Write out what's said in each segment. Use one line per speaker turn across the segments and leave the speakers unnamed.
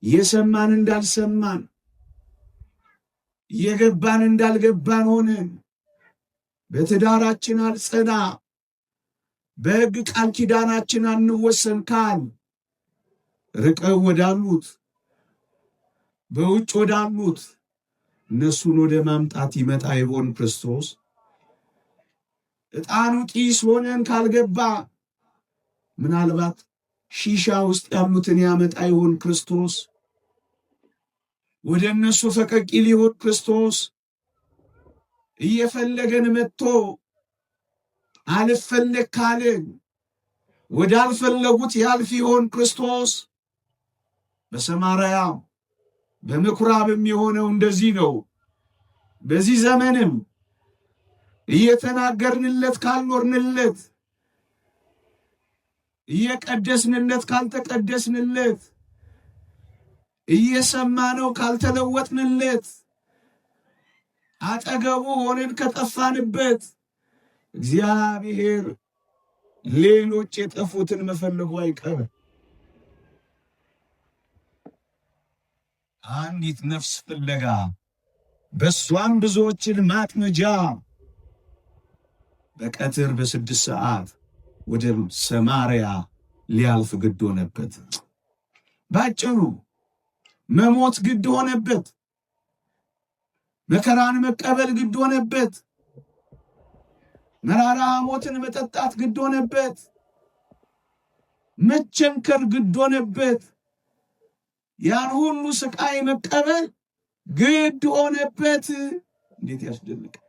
የሰማን እንዳልሰማን የገባን እንዳልገባን ሆነን በትዳራችን አልጸና በሕግ ቃል ኪዳናችን አንወሰን ካል ርቀው ወዳሉት በውጭ ወዳሉት እነሱን ወደ ማምጣት ይመጣ ይሆን ክርስቶስ? ዕጣኑ ጢስ ሆነን ካልገባ ምናልባት ሺሻ ውስጥ ያሉትን ያመጣ ይሆን ክርስቶስ? ወደ እነሱ ፈቀቅ ሊሆን ክርስቶስ? እየፈለገን መጥቶ አልፈለግ ካልን ወዳልፈለጉት ያልፍ ይሆን ክርስቶስ? በሰማርያ በምኩራብም የሆነው እንደዚህ ነው። በዚህ ዘመንም እየተናገርንለት ካልኖርንለት፣ እየቀደስንለት ካልተቀደስንለት፣ እየሰማነው ካልተለወጥንለት፣ አጠገቡ ሆነን ከጠፋንበት እግዚአብሔር ሌሎች የጠፉትን መፈለጉ አይቀርም። አንዲት ነፍስ ፍለጋ በሷም ብዙዎችን ማጥመጃ በቀትር በ6 ሰዓት ወደ ሰማርያ ሊያልፍ ግድ ሆነበት። ባጭሩ መሞት ግድ ሆነበት። መከራን መቀበል ግድ ሆነበት። መራራ ሞትን መጠጣት ግድ ሆነበት። መቸንከር ግድ ሆነበት። ያን ሁሉ ስቃይ መቀበል ግድ ሆነበት። እንዴት ያስደንቃል!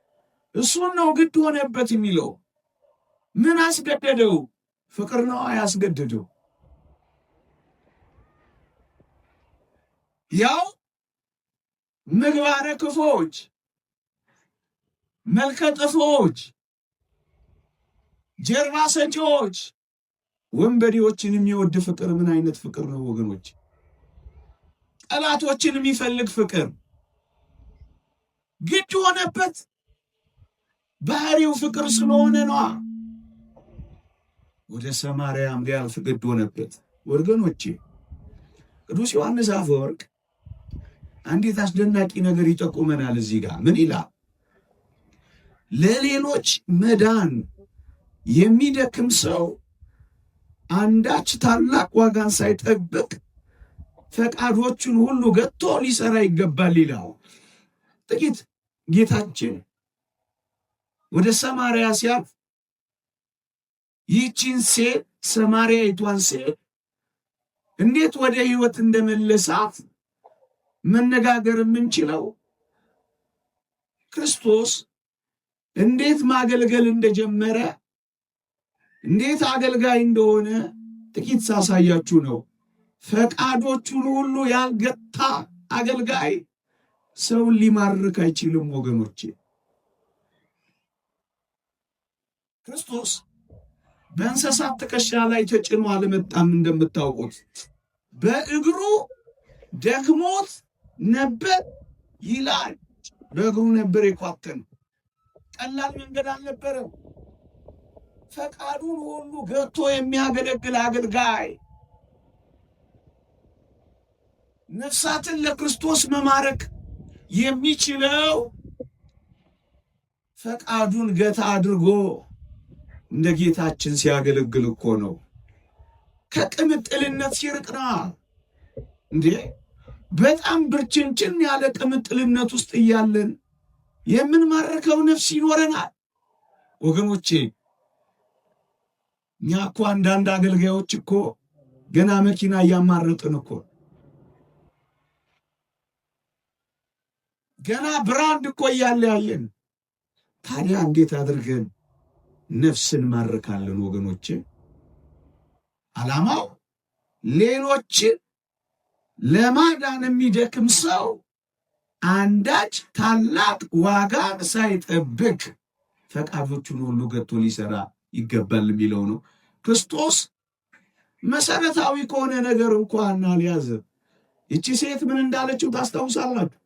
እሱን ነው ግድ ሆነበት የሚለው። ምን አስገደደው? ፍቅር ነው ያስገደደው። ያው ምግባረ ክፎች፣ መልከ ጥፎች፣ ጀርባ ሰጪዎች፣ ወንበዴዎችን የሚወድ ፍቅር ምን አይነት ፍቅር ነው ወገኖች? ጠላቶችን የሚፈልግ ፍቅር ግድ ሆነበት። ባህሪው ፍቅር ስለሆነ ነው። ወደ ሰማርያም ሊያልፍ ግድ ሆነበት። ወገኖቼ ቅዱስ ዮሐንስ አፈወርቅ አንዲት አስደናቂ ነገር ይጠቁመናል። እዚህ ጋር ምን ይላል? ለሌሎች መዳን የሚደክም ሰው አንዳች ታላቅ ዋጋን ሳይጠብቅ ፈቃዶቹን ሁሉ ገቶ ሊሰራ ይገባል ይላል። ጥቂት ጌታችን ወደ ሰማርያ ሲያልፍ ይህችን ሴት ሰማርያይቷን ሴት እንዴት ወደ ሕይወት እንደመለሳት መነጋገር የምንችለው ክርስቶስ እንዴት ማገልገል እንደጀመረ እንዴት አገልጋይ እንደሆነ ጥቂት ሳሳያችሁ ነው። ፈቃዶቹን ሁሉ ያልገታ አገልጋይ ሰውን ሊማርክ አይችልም ወገኖቼ። ክርስቶስ በእንስሳት ትከሻ ላይ ተጭኖ አልመጣም። እንደምታውቁት በእግሩ ደክሞት ነበር ይላል። በእግሩ ነበር የኳተነው። ቀላል መንገድ አልነበረም። ፈቃዱን ሁሉ ገቶ የሚያገለግል አገልጋይ፣ ነፍሳትን ለክርስቶስ መማረክ የሚችለው ፈቃዱን ገታ አድርጎ እንደ ጌታችን ሲያገለግል እኮ ነው። ከቅምጥልነት ሲርቅ ነው እንዴ! በጣም ብርችንችን ያለ ቅምጥልነት ውስጥ እያለን የምንማርከው ነፍስ ይኖረናል ወገኖቼ። እኛ እኮ አንዳንድ አገልጋዮች እኮ ገና መኪና እያማረጥን እኮ ገና ብራንድ እኮ እያለያየን። ታዲያ እንዴት አድርገን ነፍስን ማርካለን ወገኖቼ? ዓላማው ሌሎችን ለማዳን የሚደክም ሰው አንዳች ታላቅ ዋጋን ሳይጠብቅ ፈቃዶቹን ሁሉ ገቶ ሊሰራ ይገባል የሚለው ነው። ክርስቶስ መሰረታዊ ከሆነ ነገር እንኳን አልያዘ። ይቺ ሴት ምን እንዳለችው ታስታውሳላችሁ?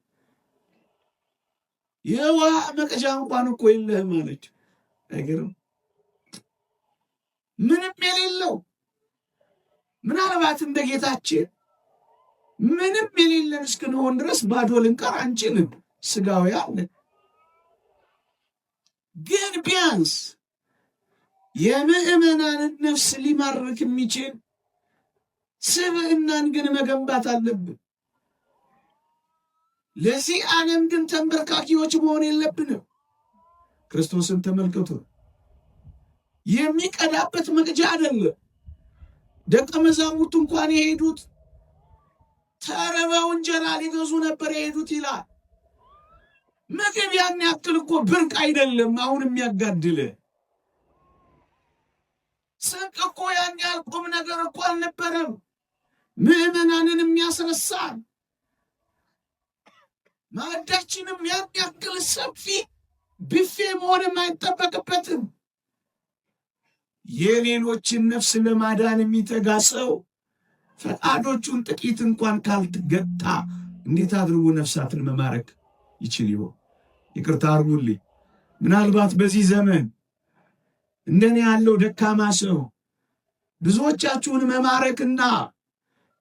የውሃ መቅጃ እንኳን እኮ የለህም አለች። አይገርም? ምንም የሌለው ምናልባት እንደ ጌታችን ምንም የሌለን እስክንሆን ድረስ ባዶ ልንቀር አንችልም። ስጋውያን ግን ቢያንስ የምእመናንን ነፍስ ሊማርክ የሚችል ስብዕናን ግን መገንባት አለብን። ለዚህ ዓለም ግን ተንበርካኪዎች መሆን የለብንም። ክርስቶስን ተመልከቱ። የሚቀዳበት መቅጃ አይደለም። ደቀ መዛሙርቱ እንኳን የሄዱት ተርበው እንጀራ ሊገዙ ነበር የሄዱት ይላል። ምግብ ያን ያክል እኮ ብርቅ አይደለም። አሁን የሚያጋድል ስንቅ እኮ ያን ያህል ቁም ነገር እኮ አልነበረም። ምዕመናንን የሚያስረሳን ማዕዳችንም ያን ያክል ሰፊ ብፌ መሆንም አይጠበቅበትም። የሌሎችን ነፍስ ለማዳን የሚተጋ ሰው ፈቃዶቹን ጥቂት እንኳን ካልገታ እንዴት አድርጎ ነፍሳትን መማረክ ይችል ይሆን? ይቅርታ አድርጉልኝ። ምናልባት በዚህ ዘመን እንደኔ ያለው ደካማ ሰው ብዙዎቻችሁን መማረክና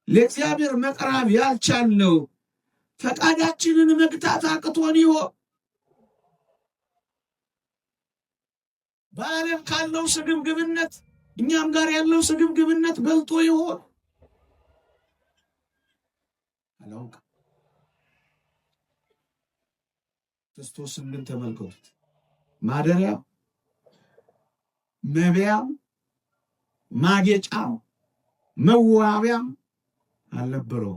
ለእግዚአብሔር መቅረብ ያልቻልነው ፈቃዳችንን መግታት አቅቶን ይሆን? በዓለም ካለው ስግብግብነት እኛም ጋር ያለው ስግብግብነት በልጦ ይሆን? አላውቅም። ክርስቶስን ግን ተመልከቱት። ማደሪያው፣ መብያው፣ ማጌጫው፣ መዋቢያም አልነበረው።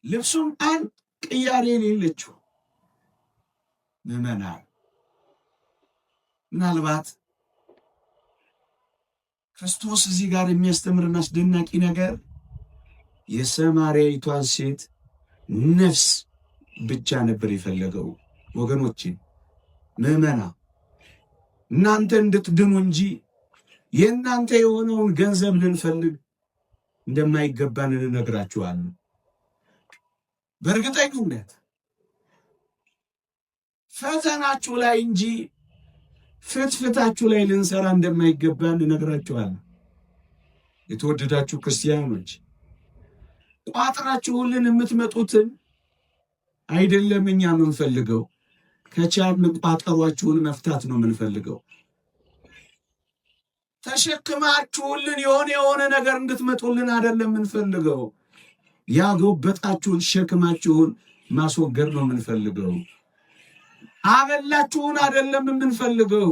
ልብሱም አንድ ቅያሬ የሌለችው ምዕመናን ምናልባት ክርስቶስ እዚህ ጋር የሚያስተምርን አስደናቂ ነገር የሰማርያዊቷን ሴት ነፍስ ብቻ ነበር የፈለገው። ወገኖቼ ምዕመና እናንተ እንድትድኑ እንጂ የእናንተ የሆነውን ገንዘብ ልንፈልግ እንደማይገባን እንነግራችኋለን። በእርግጠኝነት ፈተናችሁ ላይ እንጂ ፍትፍታችሁ ላይ ልንሰራ እንደማይገባን እንነግራችኋለን። የተወደዳችሁ ክርስቲያኖች ቋጥራችሁልን የምትመጡትን አይደለም እኛ የምንፈልገው፣ ከቻልን ቋጠሯችሁን መፍታት ነው የምንፈልገው። ተሸክማችሁልን የሆነ ነገር እንድትመጡልን አይደለም የምንፈልገው። ያጎበጣችሁን ሸክማችሁን ማስወገድ ነው የምንፈልገው። አበላችሁን አይደለም የምንፈልገው፣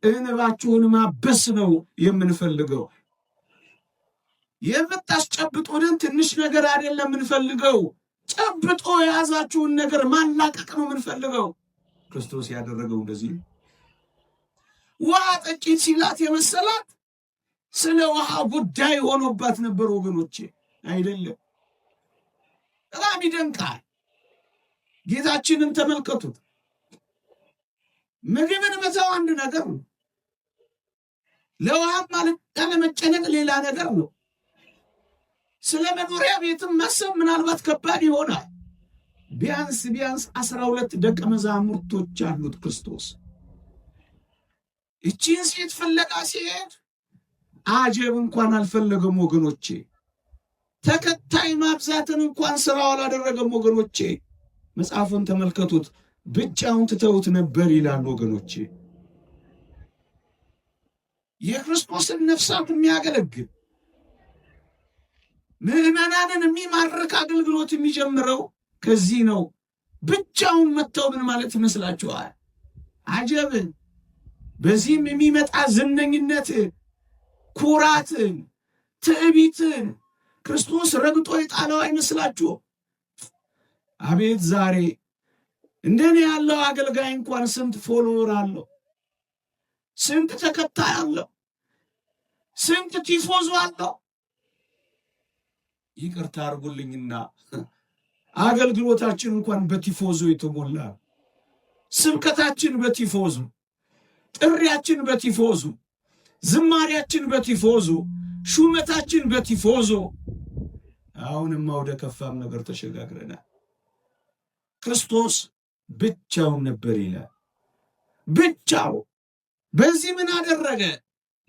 እንባችሁን ማበስ ነው የምንፈልገው። የምታስጨብጡልን ትንሽ ነገር አይደለም የምንፈልገው፣ ጨብጦ የያዛችሁን ነገር ማላቀቅ ነው የምንፈልገው። ክርስቶስ ያደረገው እንደዚህ ውሃ ጠጪት ሲላት የመሰላት ስለ ውሃ ጉዳይ ሆኖባት ነበር ወገኖቼ፣ አይደለም። በጣም ይደንቃል። ጌታችንን ተመልከቱት። ምግብን መተው አንድ ነገር ነው፣ ለውሃ ማለት ያለመጨነቅ ሌላ ነገር ነው። ስለ መኖሪያ ቤትም ማሰብ ምናልባት ከባድ ይሆናል። ቢያንስ 12 ደቀ መዛሙርቶች አሉት ክርስቶስ። እቺን ሴት ፍለጋ ሲሄድ አጀብ እንኳን አልፈለገም ወገኖቼ። ተከታይ ማብዛትን እንኳን ስራው አላደረገም ወገኖቼ። መጽሐፉን ተመልከቱት። ብቻውን ትተውት ነበር ይላል ወገኖቼ። የክርስቶስን ነፍሳት የሚያገለግል ምዕመናንን የሚማርክ አገልግሎት የሚጀምረው ከዚህ ነው። ብቻውን መተው ምን ማለት ይመስላችኋል? አጀብን። በዚህም የሚመጣ ዝነኝነት፣ ኩራትን፣ ትዕቢትን ክርስቶስ ረግጦ የጣለው አይመስላችሁ? አቤት ዛሬ እንደኔ ያለው አገልጋይ እንኳን ስንት ፎሎወር አለው፣ ስንት ተከታይ አለው፣ ስንት ቲፎዞ አለው። ይቅርታ አድርጉልኝና አገልግሎታችን እንኳን በቲፎዞ የተሞላ፣ ስብከታችን በቲፎዞ፣ ጥሪያችን በቲፎዞ፣ ዝማሪያችን በቲፎዞ፣ ሹመታችን በቲፎዞ። አሁንማ ወደ ከፋም ነገር ተሸጋግረናል። ክርስቶስ ብቻውን ነበር ይላል። ብቻው። በዚህ ምን አደረገ?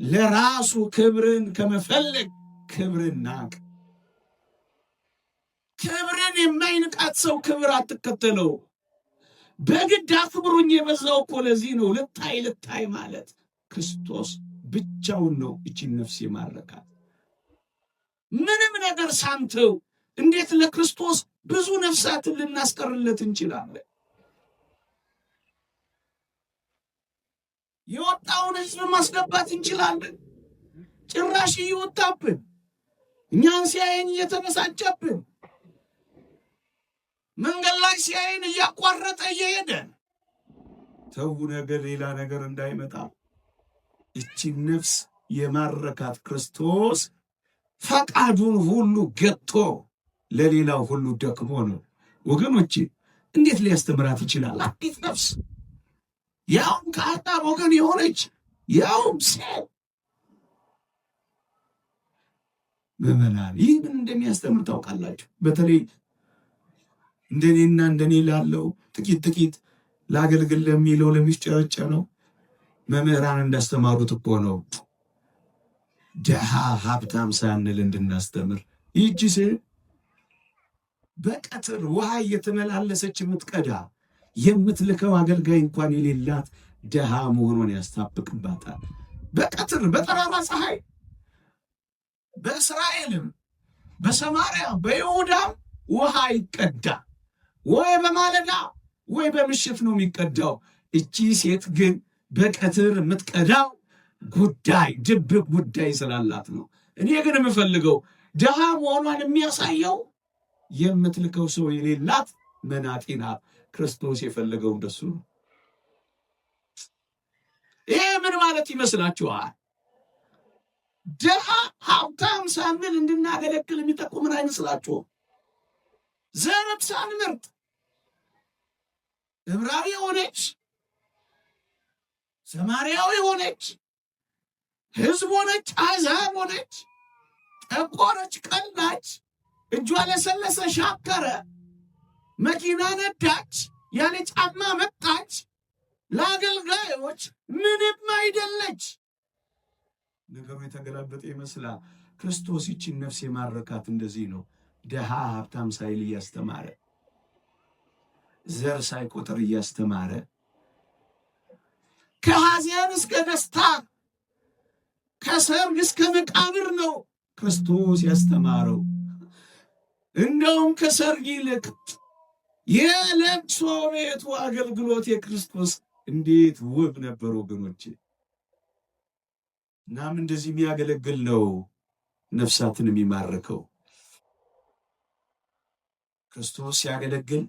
ለራሱ ክብርን ከመፈለግ ክብርን ናቀ። ክብርን የማይንቃት ሰው ክብር አትከተለው። በግድ አክብሩኝ የበዛው እኮ ለዚህ ነው። ልታይ ማለት ክርስቶስ ብቻውን ነው እቺን ነፍስ የማረካት። ምንም ነገር ሳንተው እንዴት ለክርስቶስ ብዙ ነፍሳትን ልናስቀርለት እንችላለን? የወጣውን ሕዝብ ማስገባት እንችላለን። ጭራሽ እየወጣብን እኛን ሲያየን እየተበሳጨብን መንገድ ላይ ሲያየን እያቋረጠ እየሄደ ተው ነገር ሌላ ነገር እንዳይመጣ እቺን ነፍስ የማረካት ክርስቶስ ፈቃዱን ሁሉ ገጥቶ ለሌላው ሁሉ ደክሞ ነው። ወገኖቼ እንዴት ሊያስተምራት ይችላል? አዲስ ነፍስ ያውም ከአዳም ወገን የሆነች ያውም ሴት ምዕመናን፣ ይህ ምን እንደሚያስተምር ታውቃላችሁ? በተለይ እንደኔና እንደኔ ላለው ጥቂት ላገልግል ለሚለው ለሚስጨረጨረው መምህራን እንዳስተማሩት እኮ ነው ድሃ ሀብታም ሳንል እንድናስተምር። ይህች ሴት በቀትር ውሃ እየተመላለሰች የምትቀዳ የምትልከው አገልጋይ እንኳን የሌላት ድሃ መሆኗን ያስታብቅባታል። በቀትር በጠራራ ፀሐይ በእስራኤልም በሰማርያ በይሁዳም ውሃ ይቀዳ፣ ወይ በማለዳ ወይ በምሽት ነው የሚቀዳው። እቺ ሴት ግን በቀትር የምትቀዳው ጉዳይ ድብቅ ጉዳይ ስላላት ነው። እኔ ግን የምፈልገው ድሃ መሆኗን የሚያሳየው የምትልከው ሰው የሌላት መናጢ ናት። ክርስቶስ የፈለገው እንደሱ ነው። ይሄ ምን ማለት ይመስላችኋል? ድሃ ሀብታም ሳንል እንድናገለግል የሚጠቁምን አይመስላችሁም? ዘርም ሳንመርጥ ዕብራዊ ሆነች፣ ሰማርያዊ ሆነች፣ ሕዝብ ሆነች፣ አሕዛብ ሆነች፣ ጠቆረች፣ ቀላች፣ እጇ ለሰለሰ፣ ሻከረ፣ መኪና ነዳች፣ ያለ ጫማ መጣች፣ ለአገልጋዮች ምንም አይደለች። ነገሩ የተገላበጠ ይመስላል። ክርስቶስ ይችን ነፍስ የማረካት እንደዚህ ነው። ድሃ ሀብታም ሳይል እያስተማረ፣ ዘር ሳይቆጥር እያስተማረ፣ ከሐዘን እስከ ደስታ ከሰርግ እስከ መቃብር ነው ክርስቶስ ያስተማረው። እንደውም ከሰርግ ይልቅ የለቅሶ ቤቱ አገልግሎት የክርስቶስ እንዴት ውብ ነበር ወገኖቼ። እናም እንደዚህ የሚያገለግል ነው ነፍሳትን የሚማርከው። ክርስቶስ ሲያገለግል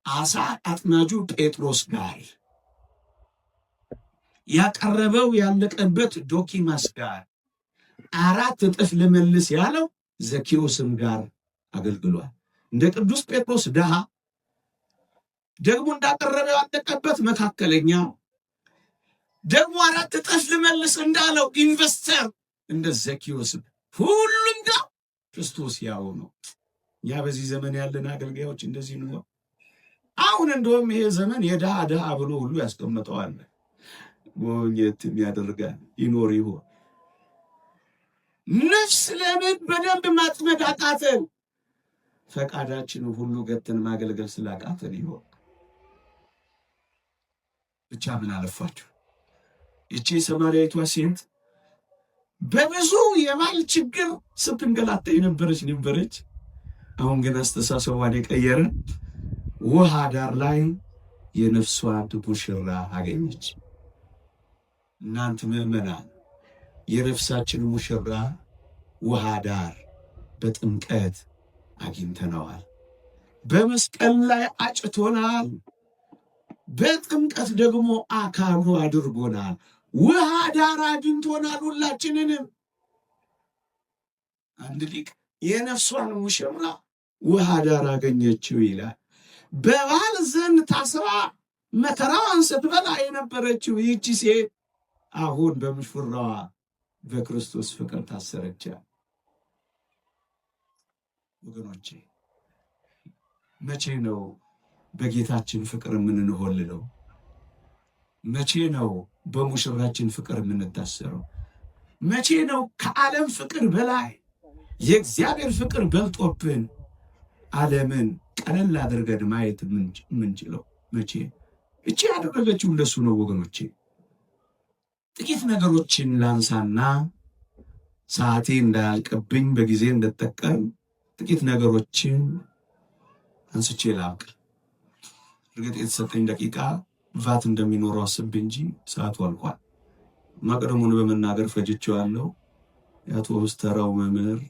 አሳ አጥማጁ ጴጥሮስ ጋር ያቀረበው ያለቀበት ዶኪማስ ጋር 4 እጥፍ ልመልስ ያለው ዘኬዎስም ጋር አገልግሏል። እንደ ቅዱስ ጴጥሮስ ድሃ ደግሞ እንዳቀረበው ያለቀበት መካከለኛ ደግሞ 4 እጥፍ ልመልስ እንዳለው ኢንቨስተር እንደ ዘኬዎስም ሁሉም ጋር ክርስቶስ ያው ነው። ያ በዚህ ዘመን ያለን አገልጋዮች እንደዚህ ነው። አሁን እንደውም ይሄ ዘመን የድሃ ድሃ ብሎ ሁሉ ያስቀምጠዋል። ሞኝትም ያደርጋል ይኖር ይሆን? ነፍስ ለምን በደንብ ማጥመድ አቃተን? ፈቃዳችን ሁሉ ገተን ማገልገል ስላቃተን ይሆን? ብቻ ምን አለፋችሁ ይቺ ሰማርያዊቷ ሴት በብዙ የባል ችግር ስትንገላታ የነበረች አሁን ግን አስተሳሰቧን የቀየረ ውሃ ዳር ላይ የነፍሷን ሙሽራ አገኘች። እናንተ ምዕመናን የነፍሳችን ሙሽራ ውሃ ዳር በጥምቀት አግኝተነዋል። በመስቀል ላይ አጭቶናል። በጥምቀት ደግሞ አካሉ አድርጎናል። ውሃ ዳር አግኝቶናል ሁላችንንም። አንድ ሊቅ የነፍሷን ሙሽራ ውሃ ዳር አገኘችው ይላል። በባል ዘንድ ታስራ መከራዋን ስትበላ የነበረችው ይህቺ ሴት አሁን በሙሽራዋ በክርስቶስ ፍቅር ታሰረች። ወገኖቼ መቼ ነው በጌታችን ፍቅር የምንሆልለው? መቼ ነው በሙሽራችን ፍቅር የምንታሰረው? መቼ ነው ከዓለም ፍቅር በላይ የእግዚአብሔር ፍቅር በልጦብን ዓለምን ቀለል አድርገን ማየት ምንችለው መቼ? እቺ ያደረገችው እንደሱ ነው ወገኖቼ። ጥቂት ነገሮችን ላንሳና ሰዓቴ እንዳያልቅብኝ በጊዜ እንድጠቀም ጥቂት ነገሮችን አንስቼ ላብቅ። እርግጥ የተሰጠኝ ደቂቃ ቫት እንደሚኖረው አስብ እንጂ ሰዓቱ አልቋል። መቅደሙን በመናገር ፈጅቼዋለሁ። የአቶ ውስተራው መምህር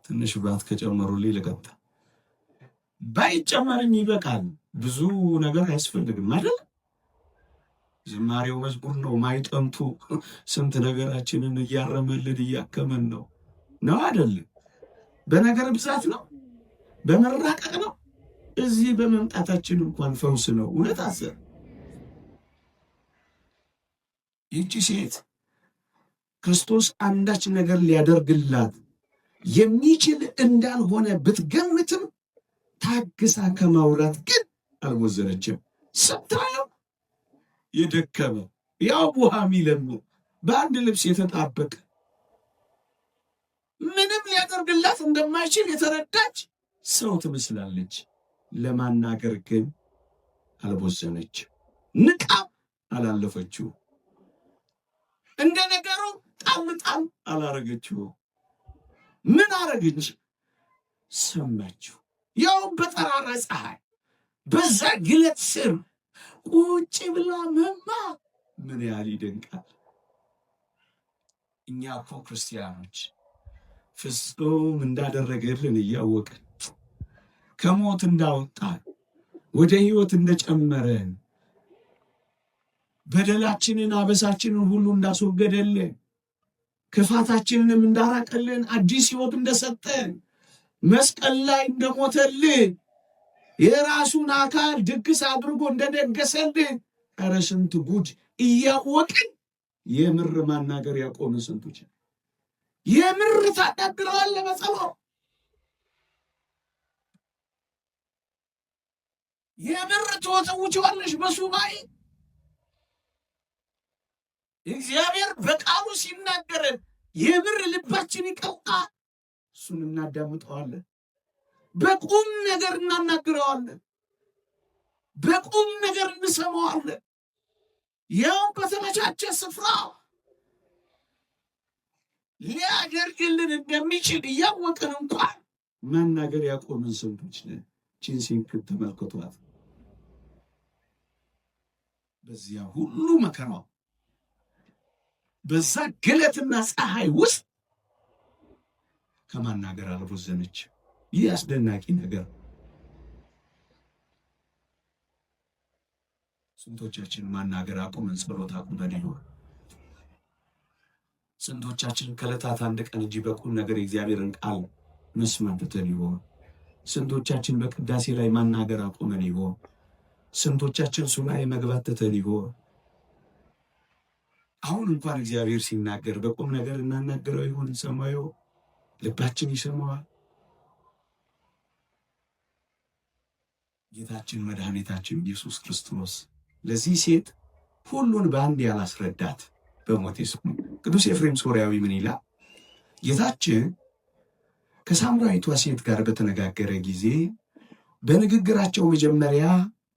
ትንሽ ቫት ከጨመሩልኝ ልቀጥል። ባይጨመርም ይበቃል። ብዙ ነገር አያስፈልግም አይደል? ዝማሬው መዝሙር ነው። ማይጠንቱ ስንት ነገራችንን እያረመልን እያከመን ነው አይደል? በነገር ብዛት ነው፣ በመራቀቅ ነው። እዚህ በመምጣታችን እንኳን ፈውስ ነው። እውነት አዘር ይህቺ ሴት ክርስቶስ አንዳች ነገር ሊያደርግላት የሚችል እንዳልሆነ ብትገምትም ታግሳ ከማውራት ግን አልወዘነችም። ስታየው የደከመ ያው ውሃ የሚለምን በአንድ ልብስ የተጣበቀ ምንም ሊያደርግላት እንደማይችል የተረዳች ሰው ትመስላለች። ለማናገር ግን አልወዘነች። ንቃም አላለፈችው። እንደ ነገሩ ጣም አላረገችው። ምን አረገች? ሰማችው። ያው በጠራራ ፀሐይ በዛ ግለት ስር ቁጭ ብላ መማር ምን ያህል ይደንቃል። እኛ እኮ ክርስቲያኖች ፍጹም እንዳደረገልን እያወቅን ከሞት እንዳወጣን ወደ ሕይወት እንደጨመረን በደላችንን አበሳችንን ሁሉ እንዳስወገደልን ክፋታችንንም እንዳራቀልን አዲስ ሕይወት እንደሰጠን መስቀል ላይ እንደሞተልን የራሱን አካል ድግስ አድርጎ እንደደገሰልን ኧረ ስንት ጉድ እያወቅን የምር ማናገር ያቆምን ስንቶች። የምር ታናግረዋለህ በጸሎት፣ የምር ትወተውቸዋለሽ በሱባኤ። እግዚአብሔር በቃሉ ሲናገረን የምር ልባችን ይቀልጣ። እሱን እናዳምጠዋለን። በቁም ነገር እናናግረዋለን። በቁም ነገር እንሰማዋለን። ያው በተመቻቸ ስፍራ ሊያደርግልን እንደሚችል እያወቅን እንኳን መናገር ያቆምን ስንቶች ነን። ቺንሲንክ ተመልክቷት። በዚያ ሁሉ መከራው በዛ ግለትና ፀሐይ ውስጥ ከማናገር አልቦዘነች። ይህ አስደናቂ ነገር። ስንቶቻችን ማናገር አቁመን ጸሎት አቁመን ይሆን? ስንቶቻችን ከዕለታት አንድ ቀን እንጂ በቁም ነገር የእግዚአብሔርን ቃል መስማት ትተን ይሆን? ስንቶቻችን በቅዳሴ ላይ ማናገር አቁመን ይሆን? ስንቶቻችን ሱባኤ መግባት ትተን ይሆን? አሁን እንኳን እግዚአብሔር ሲናገር በቁም ነገር እናናገረው ይሆን? እንሰማየው? ልባችን ይሰማዋል? ጌታችን መድኃኒታችን ኢየሱስ ክርስቶስ ለዚህ ሴት ሁሉን በአንድ ያላስረዳት በሞት ይስሙ። ቅዱስ ኤፍሬም ሶርያዊ ምን ይላል? ጌታችን ከሳምራዊቷ ሴት ጋር በተነጋገረ ጊዜ በንግግራቸው መጀመሪያ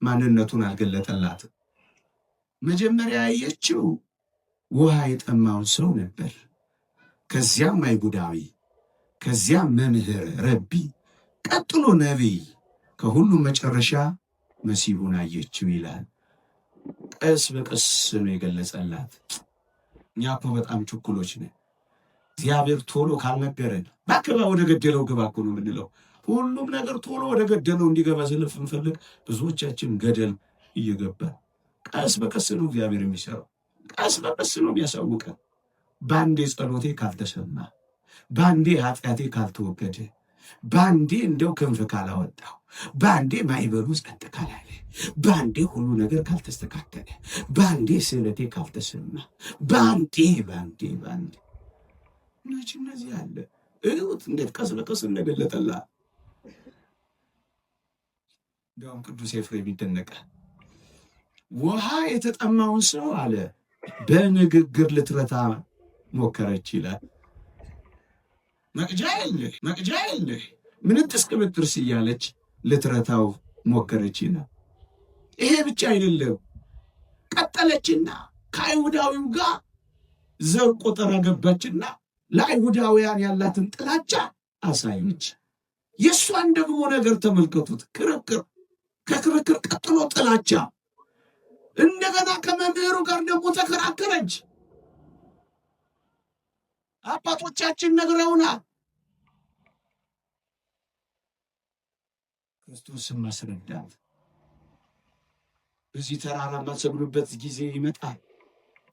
ማንነቱን አልገለጠላትም። መጀመሪያ ያየችው ውሃ የጠማውን ሰው ነበር። ከዚያም አይሁዳዊ፣ ከዚያም መምህር ረቢ፣ ቀጥሎ ነቢይ፣ ከሁሉም መጨረሻ መሲሁን አየችው ይላል። ቀስ በቀስ ነው የገለጸላት። እኛ እኮ በጣም ችኩሎች ነን። እግዚአብሔር ቶሎ ካልነገረን ባክባ ወደ ገደለው ግባ እኮ ነው የምንለው። ሁሉም ነገር ቶሎ ወደ ገደለው እንዲገባ ስለምንፈልግ ብዙዎቻችን ገደል እየገባን፣ ቀስ በቀስ ነው እግዚአብሔር የሚሰራው። ቀስ በቀስ ነው የሚያሳውቀን። ባንዴ ጸሎቴ ካልተሰማ፣ ባንዴ ኃጢአቴ ካልተወገደ፣ ባንዴ እንደው ክንፍ ካላወጣው፣ ባንዴ ማይበሉ ጸጥ ካላለ፣ ባንዴ ሁሉ ነገር ካልተስተካከለ፣ ባንዴ ስዕለቴ ካልተሰማ፣ ባንዴ እነዚህ አለ እዩት እንዴት ቀስ በቀስ እንደገለጠላ። እንዲያውም ቅዱስ ኤፍሬም ይደነቃል። ውሃ የተጠማውን ሰው አለ በንግግር ልትረታ ሞከረች ይላል። መቅጃ የለህ ምንጥስ ቅብጥርስ እያለች ልትረታው ሞከረች ይላል። ይሄ ብቻ አይደለም፣ ቀጠለችና ከአይሁዳዊው ጋር ዘር ቆጠራ ገባችና ለአይሁዳውያን ያላትን ጥላቻ አሳየች። የእሷን ደግሞ ነገር ተመልከቱት። ክርክር፣ ከክርክር ቀጥሎ ጥላቻ። እንደገና ከመምህሩ ጋር ደግሞ ተከራከረች። አባቶቻችን ነግረውናል። ክርስቶስን ማስረዳት በዚህ ተራራ የማትሰግዱበት ጊዜ ይመጣል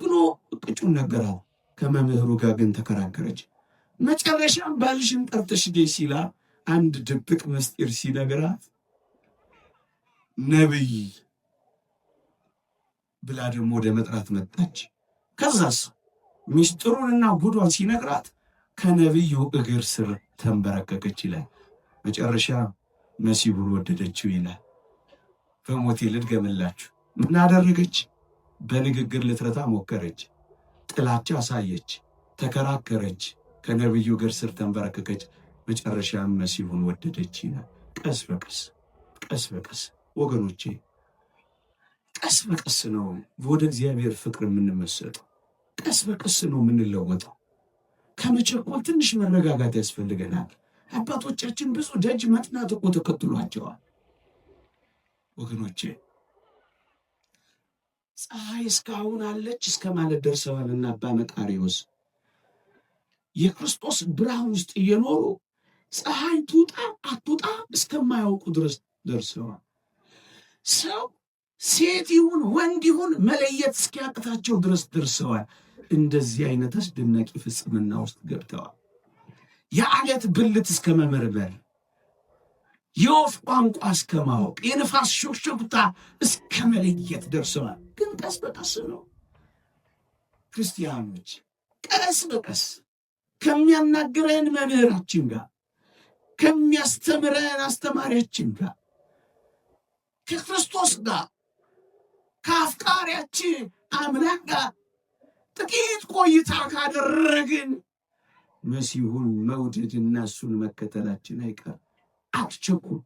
ብሎ እቅጩን ነገራት። ከመምህሩ ጋር ግን ተከራከረች። መጨረሻም ባልሽን ጠርተሽ ደይ ሲላ አንድ ድብቅ ምስጢር ሲነግራት ነብይ ብላ ደግሞ ወደ መጥራት መጣች። ከዛስ ምስጢሩንና ጉዷን ሲነግራት ከነብዩ እግር ስር ተንበረከከች ይላል። መጨረሻ መሲሁን ወደደችው ይላል። በሞቴ ልድገምላችሁ። ምን አደረገች? በንግግር ልትረታ ሞከረች። ጥላቻ አሳየች፣ ተከራከረች፣ ከነብዩ እግር ስር ተንበረከከች። መጨረሻም መሲሁን ወደደች ይላል። ቀስ በቀስ ቀስ በቀስ ወገኖቼ፣ ቀስ በቀስ ነው ወደ እግዚአብሔር ፍቅር የምንመሰጠው። ቀስ በቀስ ነው የምንለወጠው። ከመቸኮል ትንሽ መረጋጋት ያስፈልገናል። አባቶቻችን ብዙ ደጅ መጥናት እኮ ተከትሏቸዋል ወገኖቼ። ፀሐይ እስካሁን አለች እስከ ማለት ደርሰዋልና አባ መቃርዮስ የክርስቶስ ብርሃን ውስጥ እየኖሩ ፀሐይ ትውጣ አትውጣ እስከማያውቁ ድረስ ደርሰዋል። ሰው ሴት ይሁን ወንድ ይሁን መለየት እስኪያቅታቸው ድረስ ደርሰዋል። እንደዚህ አይነት አስደናቂ ፍጽምና ውስጥ ገብተዋል። የአለት ብልት እስከ መመርመር፣ የወፍ ቋንቋ እስከ ማወቅ፣ የንፋስ ሹክሹክታ እስከ መለየት ደርሰዋል። ግን ቀስ በቀስ ነው ክርስቲያኖች፣ ቀስ በቀስ ከሚያናግረን መምህራችን ጋር፣ ከሚያስተምረን አስተማሪያችን ጋር፣ ከክርስቶስ ጋር፣ ከአፍቃሪያችን አምላክ ጋር ጥቂት ቆይታ ካደረግን መሲሁን መውደድና እሱን መከተላችን አይቀር። አትቸኩሉ።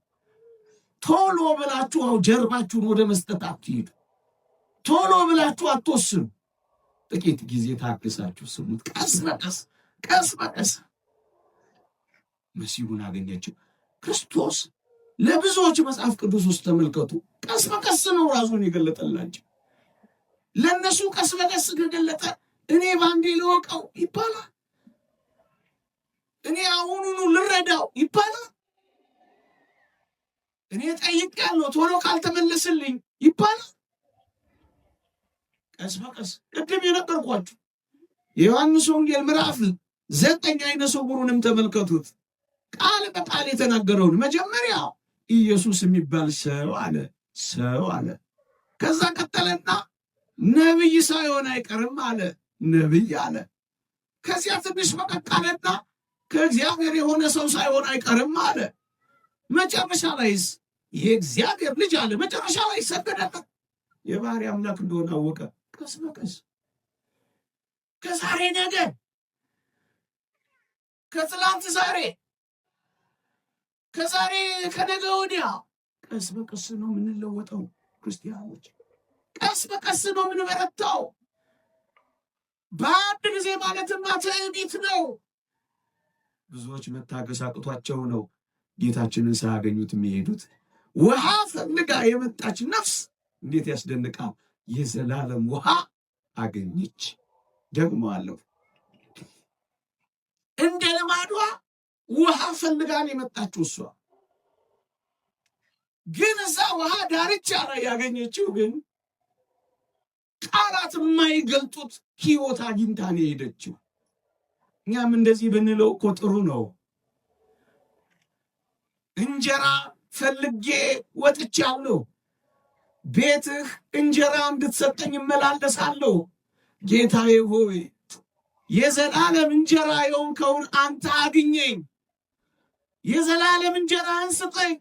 ቶሎ ብላችሁ ጀርባችሁን ወደ መስጠት አትሂዱ። ቶሎ ብላችሁ አትወስኑ። ጥቂት ጊዜ ታግሳችሁ ስሙት። ቀስ በቀስ ቀስ በቀስ መሲሁን አገኘችው። ክርስቶስ ለብዙዎች መጽሐፍ ቅዱስ ውስጥ ተመልከቱ፣ ቀስ በቀስ ነው ራሱን የገለጠላቸው። ለእነሱ ቀስ በቀስ ገለጠ። እኔ ባንዴ ልወቀው ይባላል። እኔ አሁኑኑ ልረዳው ይባላል። እኔ ጠይቄያለሁ ቶሎ ካልተመለስልኝ ይባላል። ቀስ በቀስ ቅድም የነገርኳችሁ የዮሐንስ ወንጌል ምዕራፍ 9 ዓይነ ስውሩንም ተመልከቱት። ቃል በቃል የተናገረውን መጀመሪያ ኢየሱስ የሚባል ሰው አለ። ከዛ ቀጠለና ነብይ ሳይሆን አይቀርም አለ። ነብይ አለ። ከዚያ ትንሽ በቀቃለና ከእግዚአብሔር የሆነ ሰው ሳይሆን አይቀርም አለ። መጨረሻ ላይስ የእግዚአብሔር ልጅ አለ። መጨረሻ ላይ ሰገደለት። የባህሪ አምላክ እንደሆነ አወቀ። ቀስ በቀስ ከዛሬ ነገ፣ ከትላንት ዛሬ፣ ከዛሬ ከነገ ወዲያ ቀስ በቀስ ነው የምንለወጠው ክርስቲያኖች። ቀስ በቀስ ነው የምንበረታው። በአንድ ጊዜ ማለትማ ትዕቢት ነው። ብዙዎች መታገስ አቅቷቸው ነው ጌታችንን ሳያገኙት የሚሄዱት። ውሃ ፈልጋ የመጣች ነፍስ እንዴት ያስደንቃል! የዘላለም ውሃ አገኘች። ደግሞ አለው እንደ ልማዷ ውሃ ፈልጋን የመጣችው እሷ ግን እዛ ውሃ ዳርቻ ላይ ያገኘችው ግን ቃላት የማይገልጡት ሕይወት አግኝታ ነው የሄደችው። እኛም እንደዚህ ብንለው እኮ ጥሩ ነው። እንጀራ ፈልጌ ወጥቻለሁ፣ ቤትህ እንጀራ እንድትሰጠኝ እመላለሳለሁ። ጌታዬ ሆይ የዘላለም እንጀራ የሆንከውን አንተ አግኘኝ፣ የዘላለም እንጀራህን ስጠኝ።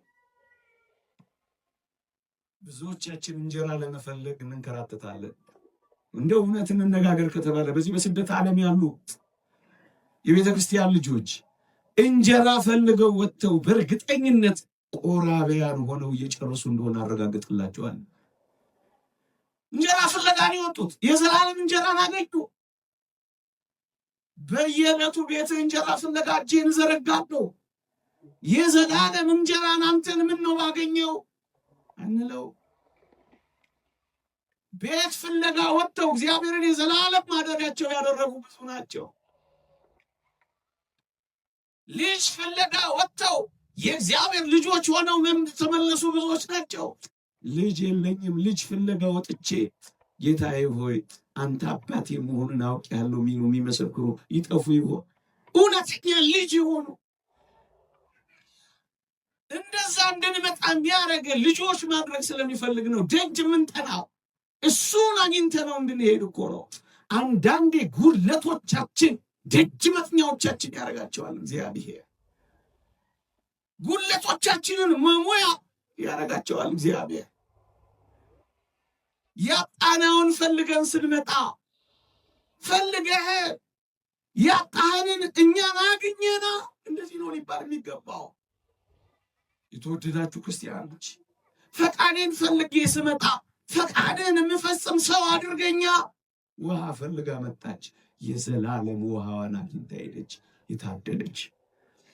ብዙዎቻችን እንጀራ ለመፈለግ እንንከራተታለን። እንደው እውነት እንነጋገር ከተባለ በዚህ በስደት ዓለም ያሉ የቤተ ክርስቲያን ልጆች እንጀራ ፈልገው ወጥተው በእርግጠኝነት ቆራቢያን ሆነው እየጨረሱ እንደሆነ አረጋግጥላቸዋል። እንጀራ ፍለጋ ነው የወጡት። የዘላለም እንጀራን አገኙ። በየዕለቱ ቤት እንጀራ ፍለጋ እጄን ዘረጋለሁ። የዘላለም እንጀራን አንተን ምን ነው ባገኘው አንለው። ቤት ፍለጋ ወጥተው እግዚአብሔርን የዘላለም ማደሪያቸው ያደረጉ ብዙ ናቸው። ልጅ ፍለጋ ወጥተው የእግዚአብሔር ልጆች ሆነው ተመለሱ ብዙዎች ናቸው። ልጅ የለኝም ልጅ ፍለጋ ወጥቼ ጌታዬ ሆይ አንተ አባቴ መሆኑን አውቄያለሁ የሚሉ የሚመሰክሩ ይጠፉ ይሆን? እውነተኛ ልጅ ይሆኑ? እንደዛ እንድንመጣ የሚያደርገ ልጆች ማድረግ ስለሚፈልግ ነው ደጅ የምንጠናው። እሱን አግኝተነው እንድንሄድ እኮ ነው። አንዳንዴ ጉድለቶቻችን ደጅ መጥኛዎቻችን ያደርጋቸዋል እግዚአብሔር። ጉድለቶቻችንን መሙያ ያደርጋቸዋል እግዚአብሔር። ያጣነውን ፈልገን ስንመጣ ፈልገህ ያጣህንን እኛን አግኘና እንደዚህ ነው ሊባል የሚገባው። የተወደዳችሁ ክርስቲያኖች ፈቃዴን ፈልጌ ስመጣ ፈቃድን የምፈጽም ሰው አድርገኛ። ውሃ ፈልጋ መጣች። የዘላለም ውሃዋን አግኝታ ሄደች። የታደለች።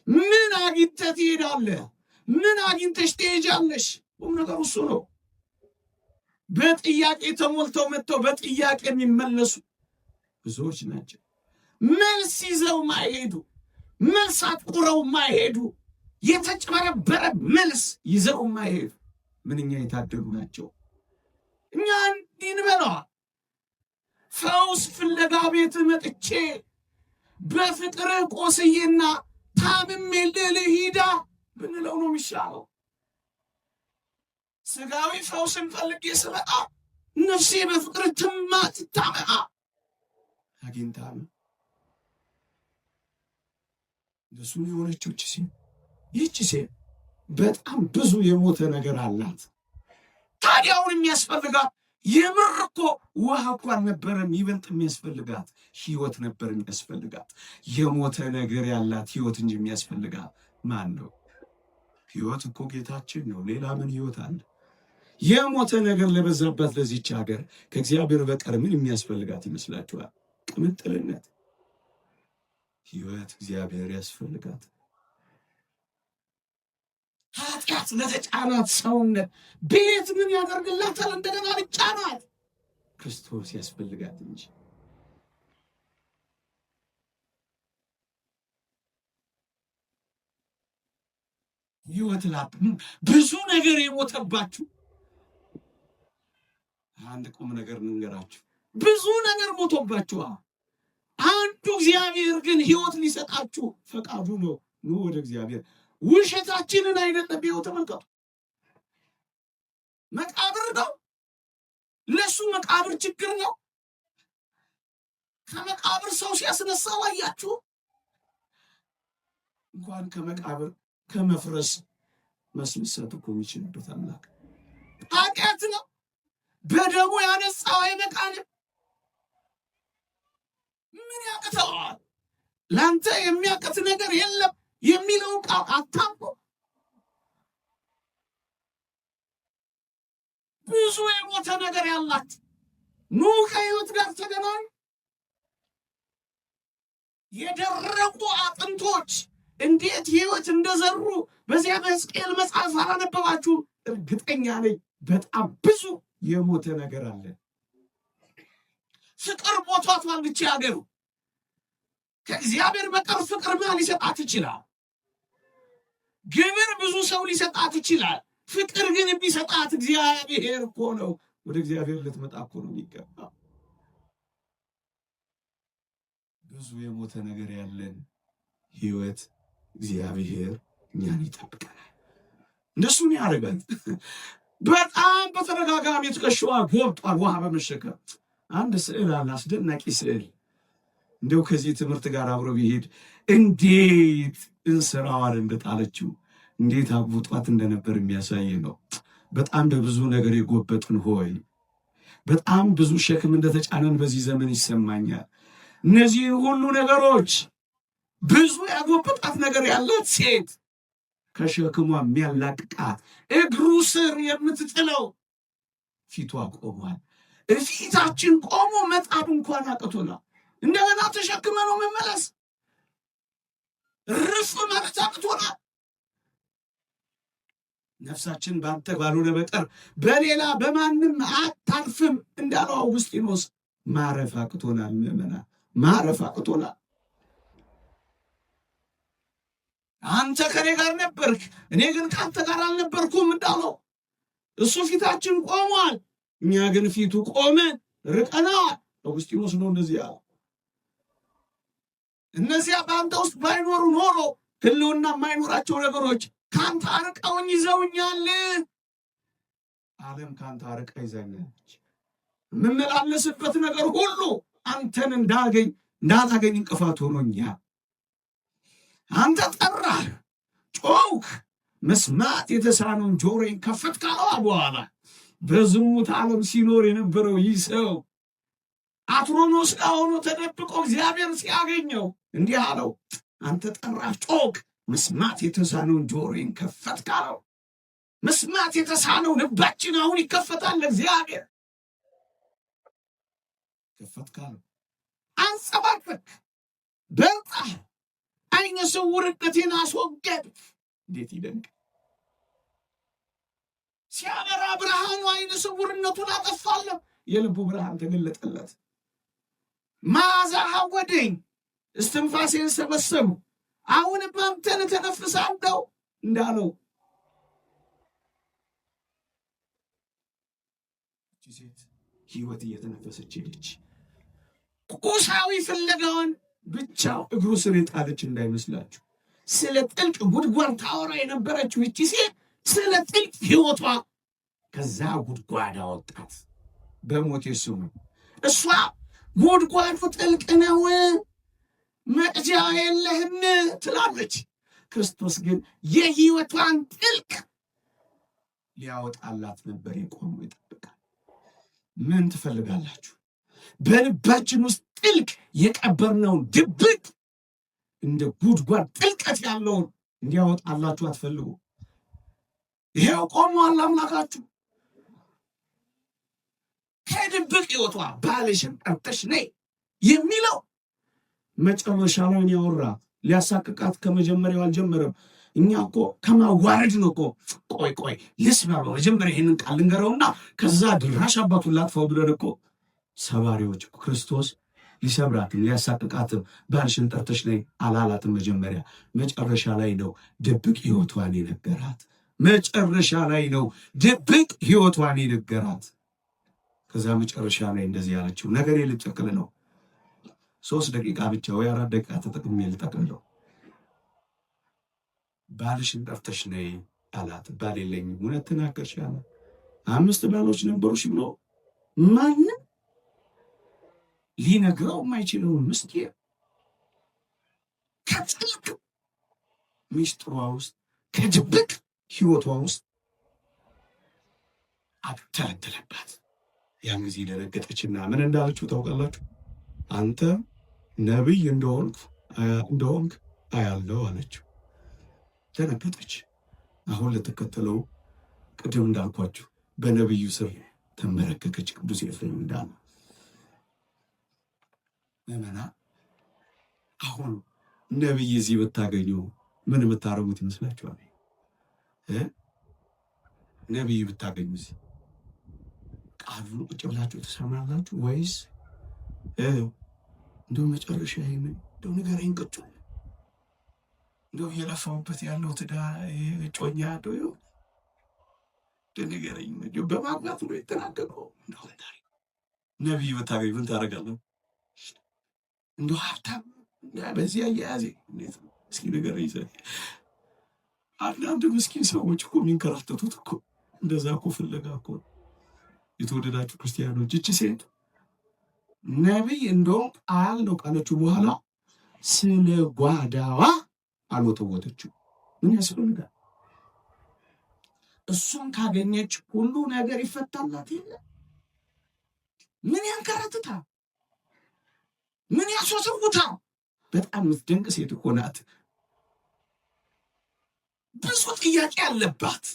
ምን አግኝተህ ትሄዳለህ? ምን አግኝተሽ ትሄጃለሽ? ቁም ነገሩ እሱ ነው። በጥያቄ ተሞልተው መጥተው በጥያቄ የሚመለሱ ብዙዎች ናቸው። መልስ ይዘው ማይሄዱ፣ መልስ አጥቁረው ማይሄዱ፣ የተጨበረበረ መልስ ይዘው ማይሄዱ ምንኛ የታደሉ ናቸው። እኛ እንዲህ እንበለዋል። ፈውስ ፍለጋ ቤት መጥቼ በፍቅርህ ቆስዬና ታምሜ ልሂዳ ብንለው ነው የሚሻለው። ስጋዊ ፈውስን ፈልጌ ስመጣ ነፍሴ በፍቅር ትታመማ አግኝታ ነው እሱን የሆነችው ይህች ሴት በጣም ብዙ የሞተ ነገር አላት። ታዲያውን የሚያስፈልጋት የምር እኮ ውሃ እኮ አልነበረም። ይበልጥ የሚያስፈልጋት ህይወት ነበር የሚያስፈልጋት። የሞተ ነገር ያላት ህይወት እንጂ የሚያስፈልጋት ማን ነው? ህይወት እኮ ጌታችን ነው። ሌላ ምን ህይወት አለ? የሞተ ነገር ለበዛባት ለዚች ሀገር ከእግዚአብሔር በቀር ምን የሚያስፈልጋት ይመስላችኋል? ቅምጥልነት። ህይወት እግዚአብሔር ያስፈልጋት። ኃጢአት ለተጫናት ሰውነት ቤት ምን ያደርግላታል? እንደገና ልጫናት። ክርስቶስ ያስፈልጋት እንጂ ህይወት ላት ብዙ ነገር የሞተባችሁ አንድ ቁም ነገር እንንገራችሁ። ብዙ ነገር ሞቶባችኋል። አንዱ እግዚአብሔር ግን ህይወት ሊሰጣችሁ ፈቃዱ ነው። ኑ ወደ እግዚአብሔር። ውሸታችንን አይደለም። ይኸው ተመልከቱ። መቃብር ነው ለሱ መቃብር ችግር ነው። ከመቃብር ሰው ሲያስነሳው አያችሁ። እንኳን ከመቃብር ከመፍረስ መስመሰት እኮ የሚችልበት አምላክ ኃጢአት ነው። በደሙ ያነጻው አይበቃንም? ምን ያቅተዋል? ለአንተ የሚያቅት ነገር የለም የሚለው ቃል አታምኑ። ብዙ የሞተ ነገር ያላት ኑ ከህይወት ጋር ተገናኙ። የደረቁ አጥንቶች እንዴት ህይወት እንደዘሩ በዚያ በሕዝቅኤል መጽሐፍ አላነበባችሁ? እርግጠኛ ነኝ በጣም ብዙ የሞተ ነገር አለ። ፍቅር ሞቷታል። ብቻ ሀገሩ ከእግዚአብሔር በቀር ፍቅር ማ ሊሰጣት ይችላል? ግብር ብዙ ሰው ሊሰጣት ይችላል። ፍቅር ግን የሚሰጣት እግዚአብሔር እኮ ነው። ወደ እግዚአብሔር ልትመጣ እኮ ነው የሚገባ። ብዙ የሞተ ነገር ያለን ህይወት እግዚአብሔር እኛን ይጠብቀናል። እንደሱን ያደርጋል። በጣም በተደጋጋሚ ትከሻዋ ጎብጧል ውሃ በመሸከም። አንድ ስዕል አለ፣ አስደናቂ ስዕል። እንደው ከዚህ ትምህርት ጋር አብሮ ቢሄድ እንዴት እንስራዋን እንደጣለችው እንዴት አጉጧት እንደነበር የሚያሳይ ነው። በጣም በብዙ ነገር የጎበጥን ሆይ በጣም ብዙ ሸክም እንደተጫነን በዚህ ዘመን ይሰማኛል። እነዚህ ሁሉ ነገሮች ብዙ ያጎበጣት ነገር ያላት ሴት ከሸክሟ የሚያላቅቃት እግሩ ስር የምትጥለው ፊቷ ቆሟል። ፊታችን ቆሞ መጣብ እንኳን አቅቶናል። እንደገና ተሸክመ ነው መመለስ ርፍ ማለት አቅቶናል። ነፍሳችን በአንተ ባልሆነ በቀር በሌላ በማንም አታርፍም እንዳለው አውግስጢኖስ ማረፍ አቅቶናል። ምዕመናን ማረፍ አቅቶናል። አንተ ከኔ ጋር ነበርክ፣ እኔ ግን ከአንተ ጋር አልነበርኩም እንዳለው እሱ ፊታችን ቆሟል፣ እኛ ግን ፊቱ ቆመን ርቀናል። አውግስጢኖስ ነው እንደዚህ ያለው። እነዚያ በአንተ ውስጥ ባይኖሩ ኖሮ ህልውና የማይኖራቸው ነገሮች ከአንተ አርቀውኝ ይዘውኛል። ዓለም ከአንተ አርቃ ይዘኛለች። የምመላለስበት ነገር ሁሉ አንተን እንዳላገኝ እንቅፋት ሆኖኛል። አንተ ጠራህ፣ ጮክ፣ መስማት የተሳነውን ጆሮዬን ከፈት ካለው በኋላ በዝሙት ዓለም ሲኖር የነበረው ይህ ሰው አትሮኖስ ጋር ሆኖ ተደብቆ እግዚአብሔር ሲያገኘው እንዲህ አለው፣ አንተ ጠራህ፣ ጮክ፣ መስማት የተሳነውን ጆሮዬን ከፈት ካለው። መስማት የተሳነው ልባችን አሁን ይከፈታል። እግዚአብሔር ከፈት ካለው አንጸባርቅ፣ በርታ፣ አይነ ስውርነቴን አስወገድ። እንዴት ይደንቅ! ሲያበራ ብርሃኑ አይነ ስውርነቱን አጠፋለሁ። የልቡ ብርሃን ተገለጠለት። መዓዛ አወደኝ፣ እስትንፋሴን ሰበሰቡ። አሁንም አንተን ተነፍሳለሁ እንዳለው ሴት ህይወት እየተነፈሰች ሄደች። ቁሳዊ ፍለጋውን ብቻ እግሩ ስር የጣለች እንዳይመስላችሁ። ስለ ጥልቅ ጉድጓድ ታወራ የነበረችው እቺ ሴት ስለ ጥልቅ ህይወቷ ከዛ ጉድጓድ አወጣት። በሞት ስሙ እሷ ጉድጓዱ ጥልቅ ነው፣ መቅጃ የለህም ትላለች። ክርስቶስ ግን የህይወቷን ጥልቅ ሊያወጣላት ነበር የቆመው። ይጠብቃል። ምን ትፈልጋላችሁ? በልባችን ውስጥ ጥልቅ የቀበርነውን ድብቅ እንደ ጉድጓድ ጥልቀት ያለውን እንዲያወጣላችሁ አትፈልጉ? ይሄው ቆሟል አምላካችሁ። ከድብቅ ህይወቷ ባልሽን ጠርተሽ ነይ የሚለው መጨረሻ ላይ ያወራ። ሊያሳቅቃት ከመጀመሪያው አልጀመረም። እኛ እኮ ከማዋረድ ነው እኮ ቆይ ልስበረው መጀመሪያ ይህንን ቃል ልንገረውና ከዛ ድራሽ አባቱን ላጥፋው ብለን እኮ ሰባሪዎች። ክርስቶስ ሊሰብራትም ሊያሳቅቃትም ባልሽን ጠርተሽ ነይ አላላትም። መጨረሻ ላይ ነው ድብቅ ህይወቷን የነገራት። መጨረሻ ላይ ነው ድብቅ ህይወቷን የነገራት። ከዛ መጨረሻ ላይ እንደዚህ ያለችው ነገር ልጠቅል ነው። 3 ደቂቃ ብቻ ወይ 4 ደቂቃ ተጠቅሜ ልጠቅልለው። ባልሽን ጠርተሽ ነይ አላት። ባል የለኝም። እውነት ተናገርሽ አለ። 5 ባሎች ነበሩሽ ብሎ ማንም ሊነግረው የማይችለውን ምስጢር ከጥልቅ ሚስጥሯ ውስጥ ከድብቅ ህይወቷ ውስጥ አተለተለባት። ያን ጊዜ ደነገጠችና ምን እንዳለችው ታውቃላችሁ? አንተ ነቢይ እንደሆንክ አያለው አለችው። ደነገጠች። አሁን ለተከተለው ቅድም እንዳልኳችሁ በነቢዩ ስር ተንበረከከች። ቅዱስ ኤፍሬም እንዳለ መመና አሁን ነቢይ እዚህ ብታገኙ ምን የምታረጉት ይመስላችኋል? ነቢይ ብታገኙ እዚህ ቃሉን ቁጭ ብላችሁ ተሰማላችሁ ወይስ እንደው መጨረሻ ይሄንን እንደው ንገረኝ ቅጩ እንደው እየለፋሁበት ያለው ትዳር እጮኛ እንደው ንገረኝ እንደው በማግባት ነው የተናገረው። እንደው ነቢይ ብታገኝ ምን ታደርጋለህ? እንደው ሀብታም በዚህ አያያዜ እንዴት ነው እስኪ ንገረኝ። አንዳንድ ምስኪን ሰዎች እኮ የሚንከራተቱት እኮ እንደዛ እኮ ፍለጋ እኮ። የተወደዳችሁ ክርስቲያኖች እቺ ሴት ነቢይ እንደውም አያለው ካለችው በኋላ ስለ ጓዳዋ አልወተወተችው። ምን ያስፈልጋል? እሱን ካገኘች ሁሉ ነገር ይፈታላት የለ? ምን ያንከራትታ? ምን ያስወስውታ? በጣም ምትደንቅ ሴት እኮ ናት። ብዙ ጥያቄ አለባት።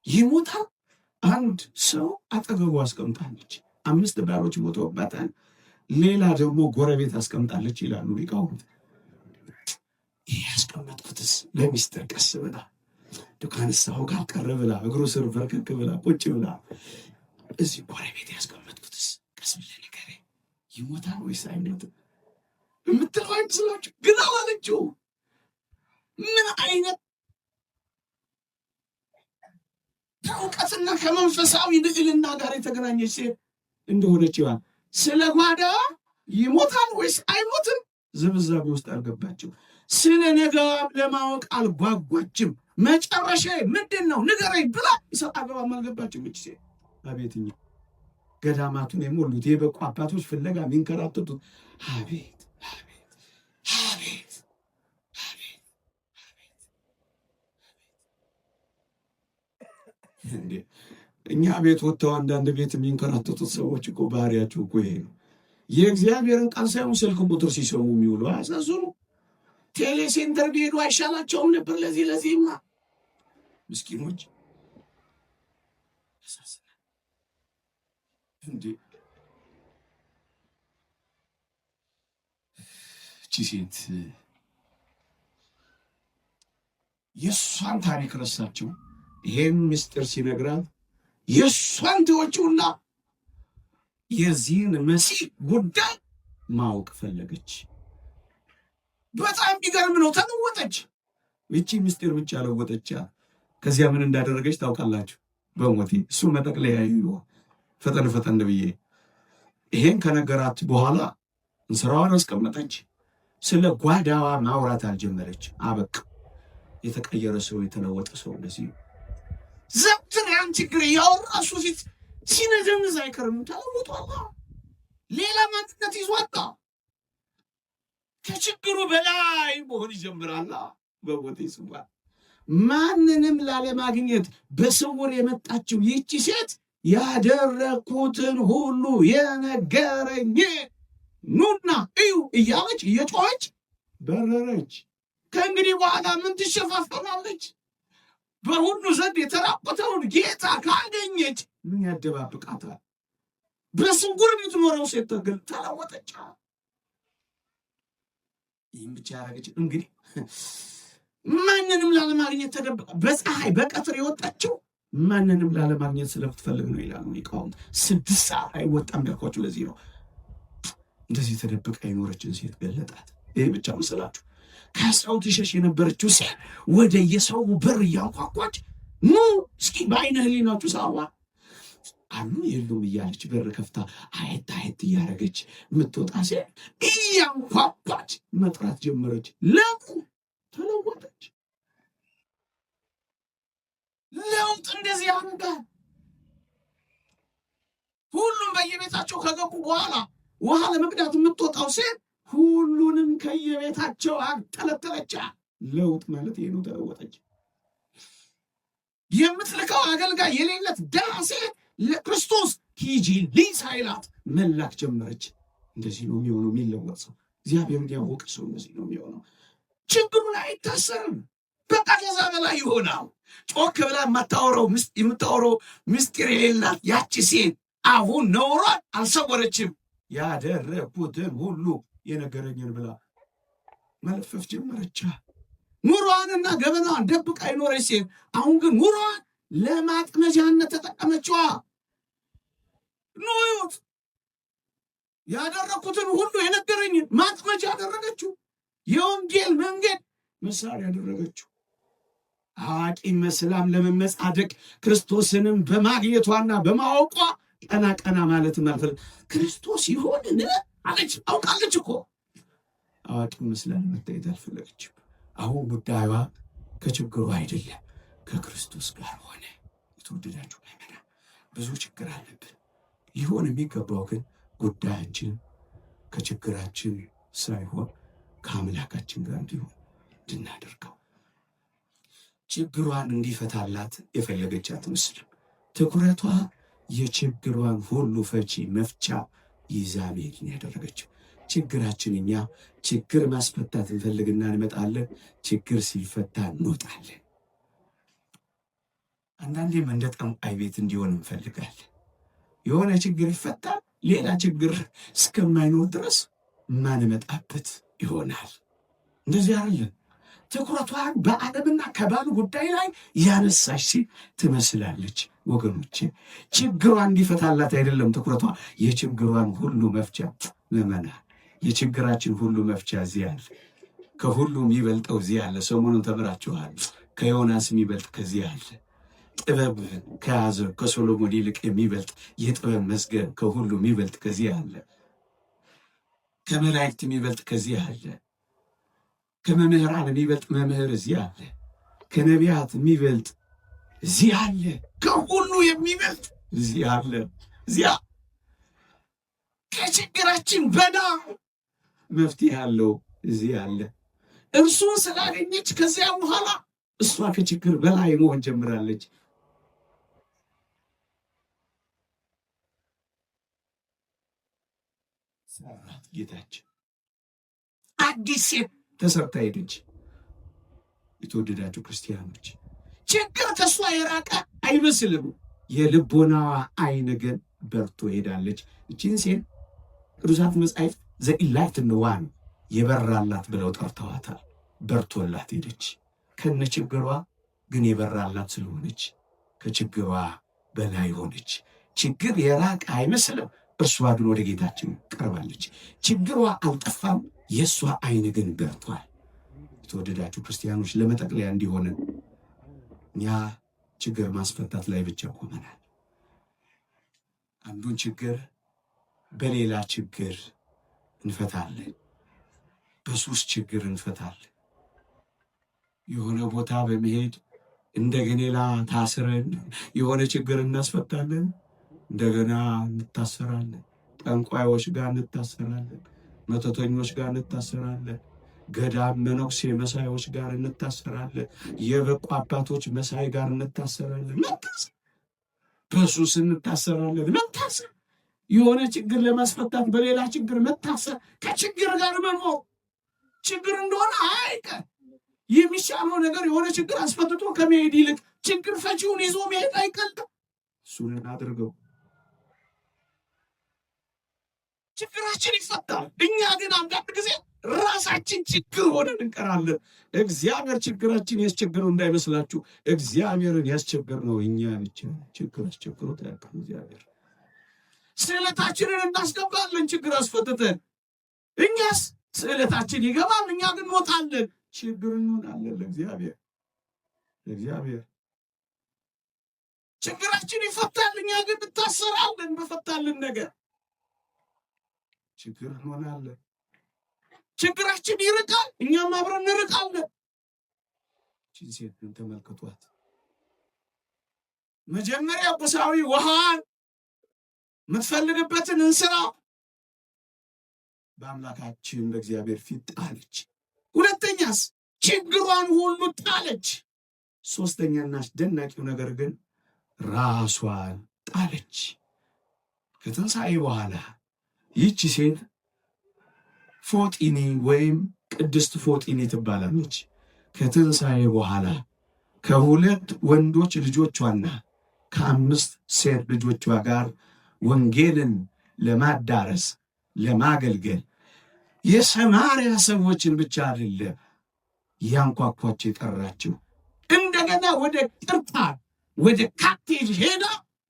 ይሞታል። አንድ ሰው አጠገቡ አስቀምጣለች። 5 ባሎች ሞተውባታል። ሌላ ደግሞ ጎረቤት አስቀምጣለች ይላሉ ሊቃውንት። ይህ ያስቀመጥኩትስ ለሚስጥር ቀስ ብላ ከንስሐው ጋር ቀረ ብላ እግሩ ስር በርከክ ብላ ቁጭ ብላ እዚህ ጎረቤት ያስቀመጥኩትስ ቀስ ብለህ ንገረኝ፣ ይሞታል ወይስ አይሞትም የምትለው አይመስላችሁ? ግን አላለችው። ምን አይነት ከእውቀትና ከመንፈሳዊ ልዕልና ጋር የተገናኘች ሴት እንደሆነች ይዋል። ስለ ጓዳ ይሞታል ወይስ አይሞትም ዝብዛቤ ውስጥ አልገባችም። ስለ ነገዋም ለማወቅ አልጓጓችም። መጨረሻ ምንድን ነው ንገረኝ ብላ ይሰጥ አገባም አልገባችም። እቺ ሴት አቤትኛ ገዳማቱን የሞሉት የበቁ አባቶች ፍለጋ የሚንከራተቱት አቤት አቤት አቤት አቤት እንዴ! እኛ ቤት ወጥተው አንዳንድ ቤት የሚንከራተቱት ሰዎች እኮ ባህሪያቸው እኮ ይሄ ነው። የእግዚአብሔርን ቃል ሳይሆን ስልክ ቁጥር ሲሰሙ የሚውሉ አያሳዝኑ? ቴሌ ሴንተር ቢሄዱ አይሻላቸውም ነበር? ለዚህማ ምስኪኖች እንዴ! እቺ ሴት የእሷን ታሪክ ረሳችው። ይሄን ምስጢር ሲነግራት የእሷን ተወችውና የዚህን መሲህ ጉዳይ ማወቅ ፈለገች። በጣም ቢገርም ነው። ተለወጠች። ይቺ ምስጢር ብቻ ለወጠች። ከዚያ ምን እንዳደረገች ታውቃላችሁ? በሞቴ እሱ መጠቅለያ ፈጠን ብዬ ይሄን ከነገራት በኋላ እንስራዋን አስቀመጠች። ስለ ጓዳዋ ማውራት አልጀመረች። አበቃ። የተቀየረ ሰው የተለወጠ ሰው እንደዚህ ዘብትር ያን ችግር ያወራሱ ፊት ሲነዘንዝ አይከርም። ተለውጧል። ሌላ ማንነት ይዟል። ከችግሩ በላይ መሆን ይጀምራል። በቦቴ ስሟል። ማንንም ላለማግኘት በስውር የመጣችው ይቺ ሴት ያደረኩትን ሁሉ የነገረኝ ኑና እዩ እያለች እየጮኸች በረረች። ከእንግዲህ በኋላ ምን ትሸፋፈናለች? በሁሉ ዘንድ የተራቆተውን ጌታ ካገኘች ምን ያደባብቃታል? በስውር የምትኖረው ሴት ተግል ተለወጠች። ይህም ብቻ ያደረገች እንግዲህ ማንንም ላለማግኘት ተደብቃ በፀሐይ በቀትር የወጣችው ማንንም ላለማግኘት ስለምትፈልግ ነው ይላሉ ሊቃውንት። 6 ሰዓት አይወጣም ያልኳችሁ ለዚህ ነው። እንደዚህ ተደብቃ የኖረችን ሴት ገለጣት። ይህ ብቻ መሰላችሁ? ከሰው ትሸሽ የነበረችው ሴት ወደ የሰው በር እያንኳኳች ኑ እስኪ በአይነ ህሊናችሁ ሳዋ አሉ የሉም እያለች በር ከፍታ አየት አየት እያደረገች የምትወጣ ሴት እያንኳኳች መጥራት ጀመረች። ለምን ተለወጠች? ለውጥ እንደዚህ ያደርጋል። ሁሉም በየቤታቸው ከገቡ በኋላ ውሃ ለመቅዳት የምትወጣው ሴት ሁሉንም ከየቤታቸው አጠለጠለች። ለውጥ ማለት ይሄ ነው። ተለወጠች። የምትልከው አገልጋይ የሌለት ድሃ ሴት ለክርስቶስ ሂጂ ሳይላት መላክ ጀመረች። እንደዚህ ነው የሚሆነው። የሚለወጥ ሰው እግዚአብሔርን ያወቀ ሰው እንደዚህ ነው የሚሆነው። ችግሩን አይታሰርም። በቃ ከዛ በላይ ይሆናል። ጮክ ብላ የምታወራው ምስጢር የሌላት ያቺ ሴት አሁን ነውሯን አልሰወረችም። ያደረኩትን ሁሉ የነገረኝን ብላ መለፈፍ ጀመረች። ኑሯንና ገበናዋን ደብቃ የኖረች ሴት አሁን ግን ኑሯን ለማጥመጃነት ተጠቀመችዋ። ኑዩት ያደረኩትን ሁሉ የነገረኝን ማጥመጃ ያደረገችው፣ የወንጌል መንገድ መሳሪያ ያደረገችው። አዋቂ መስላም ለመመጻደቅ ክርስቶስንም በማግኘቷና በማወቋ ቀና ማለት ማለት ክርስቶስ ይሆንን አለች። አውቃለች እኮ አዋቂ መስላም መታየት አልፈለገችም። አሁን ጉዳዩዋ ከችግሩ አይደለም ከክርስቶስ ጋር ሆነ። የተወደዳችሁ ምዕመናን ብዙ ችግር አለብን። ሊሆን የሚገባው ግን ጉዳያችን ከችግራችን ሳይሆን ከአምላካችን ጋር እንዲሆን እንድናደርገው። ችግሯን እንዲፈታላት የፈለገች አትመስልም። ትኩረቷ የችግሯን ሁሉ ፈቺ መፍቻ ይዛ መሄድን ያደረገችው። ችግራችን እኛ ችግር ማስፈታት እንፈልግና እንመጣለን። ችግር ሲፈታ እንወጣለን። አንዳንዴም እንደ ጠንቋይ ቤት እንዲሆን እንፈልጋለን። የሆነ ችግር ይፈታል፣ ሌላ ችግር እስከማይኖር ድረስ ማንመጣበት ይሆናል። እንደዚህ አይደለም። ትኩረቷን በዓለምና ከባል ጉዳይ ላይ ያነሳች ሴት ትመስላለች። ወገኖቼ ችግሯ እንዲፈታላት አይደለም ትኩረቷ፣ የችግሯን ሁሉ መፍቻ መመና የችግራችን ሁሉ መፍቻ እዚህ አለ። ከሁሉም ይበልጠው እዚህ አለ። ሰሞኑን ተምራችኋል። ከዮናስ የሚበልጥ ከዚህ አለ። ጥበብ ከያዘ ከሶሎሞን ይልቅ የሚበልጥ የጥበብ መዝገብ ከሁሉ የሚበልጥ ከዚህ አለ። ከመላእክት የሚበልጥ ከዚህ አለ። ከመምህራን የሚበልጥ መምህር እዚህ አለ። ከነቢያት የሚበልጥ እዚህ አለ። ከሁሉ የሚበልጥ እዚህ አለ። እዚያ ከችግራችን በዳ መፍትሄ ያለው እዚህ አለ። እርሱን ስላገኘች ከዚያ በኋላ እሷ ከችግር በላይ መሆን ጀምራለች። ሰራት ጌታችን አዲስ ሴት ተሰርታ ሄደች። የተወደዳችሁ ክርስቲያኖች ችግር ከእሷ የራቀ አይመስልም። የልቦናዋ አይን ግን በርቶ ሄዳለች። እቺን ሴት ቅዱሳት መጻሕፍት ዘኢንላይትንድ ዋን የበራላት ብለው ጠርተዋታል። በርቶላት ሄደች። ከነ ችግሯ ግን የበራላት ስለሆነች ከችግሯ በላይ ሆነች። ችግር የራቀ አይመስልም። እርሷ ግን ወደ ጌታችን ቀርባለች። ችግሯ አልጠፋም፣ የእሷ አይን ግን በርቷል። የተወደዳችሁ ክርስቲያኖች ለመጠቅለያ እንዲሆን እኛ ችግር ማስፈታት ላይ ብቻ ቆመናል። አንዱን ችግር በሌላ ችግር እንፈታለን። በሱስ ችግር እንፈታለን። የሆነ ቦታ በመሄድ እንደገና ታስረን የሆነ ችግር እናስፈታለን። እንደገና እንታሰራለን። ጠንቋዮች ጋር እንታሰራለን። መተተኞች ጋር እንታሰራለን። ገዳም መነኩሴ መሳዮች ጋር እንታሰራለን። የበቁ አባቶች መሳይ ጋር እንታሰራለን። መታሰር በሱስ እንታሰራለን። መታሰር የሆነ ችግር ለማስፈታት በሌላ ችግር መታሰር፣ ከችግር ጋር መኖር ችግር እንደሆነ አይቀር። የሚሻለው ነገር የሆነ ችግር አስፈትቶ ከመሄድ ይልቅ ችግር ፈቺውን ይዞ መሄድ አይቀልም። እሱን እናድርገው። ችግራችን ይፈታል። እኛ ግን አንዳንድ ጊዜ ራሳችን ችግር ሆነን እንቀራለን። እግዚአብሔር ችግራችን ያስቸግረው እንዳይመስላችሁ። እግዚአብሔርን ያስቸግረው እኛ ብቻ። ችግር አስቸግሮት አያውቅም እግዚአብሔር። ስዕለታችንን እናስገባለን ችግር አስፈትተን። እኛስ ስዕለታችን ይገባል፣ እኛ ግን ሞታለን። ችግር እንሆናለን ለእግዚአብሔር። ችግራችን ይፈታል፣ እኛ ግን እንታሰራለን በፈታልን ነገር። ችግር እንሆናለን። ችግራችን ይርቃል፣ እኛም አብረን እንርቃለን። ይህችን ሴት ግን ተመልክቷት። መጀመሪያ ቁሳዊ ውሃን የምትፈልግበትን እንስራ በአምላካችን በእግዚአብሔር ፊት ጣለች። ሁለተኛስ ችግሯን ሁሉ ጣለች። ሶስተኛና አስደናቂው ነገር ግን ራሷን ጣለች። ከትንሣኤ በኋላ ይህች ሴት ፎጢኒ ወይም ቅድስት ፎጢኒ ትባላለች። ከትንሣኤ በኋላ ከሁለት ወንዶች ልጆቿና ከ5 ሴት ልጆቿ ጋር ወንጌልን ለማዳረስ ለማገልገል የሰማርያ ሰዎችን ብቻ አይደለም ያንኳኳቸው የጠራችው፣ እንደገና ወደ ቅርጣን ወደ ካቴጅ ሄዳ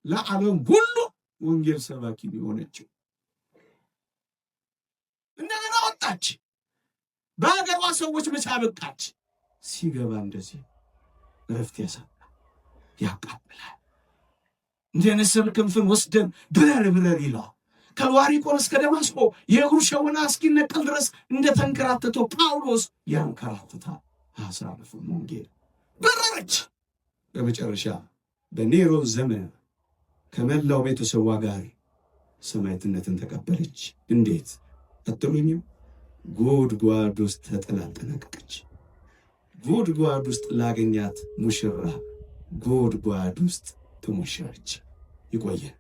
ለዓለም ሁሉ ወንጌል ሰባኪ የሆነችው እንደገና ወጣች። በሀገሯ ሰዎች መቻ በቃች። ሲገባ እንደዚህ እረፍት ያሳጣ ያቃብላል። እንደ ንስር ክንፍን ወስደን ብረር ይላል። ከልዋሪቆን እስከ ደማስቆ የእግሩ ሸውና እስኪነቀል ድረስ እንደተንከራተተው ጳውሎስ ያንከራትታል። አሳልፎ ወንጌል በረረች። በመጨረሻ በኔሮን ዘመን ከመላው ቤተሰቧ ጋር ሰማዕትነትን ተቀበለች። እንዴት አትሉኝም? ጉድጓድ ውስጥ ተጥላ ተጠናቀቀች። ጉድጓድ ውስጥ ላገኛት ሙሽራ ጉድጓድ ውስጥ ትሞሸረች። ይቆየን።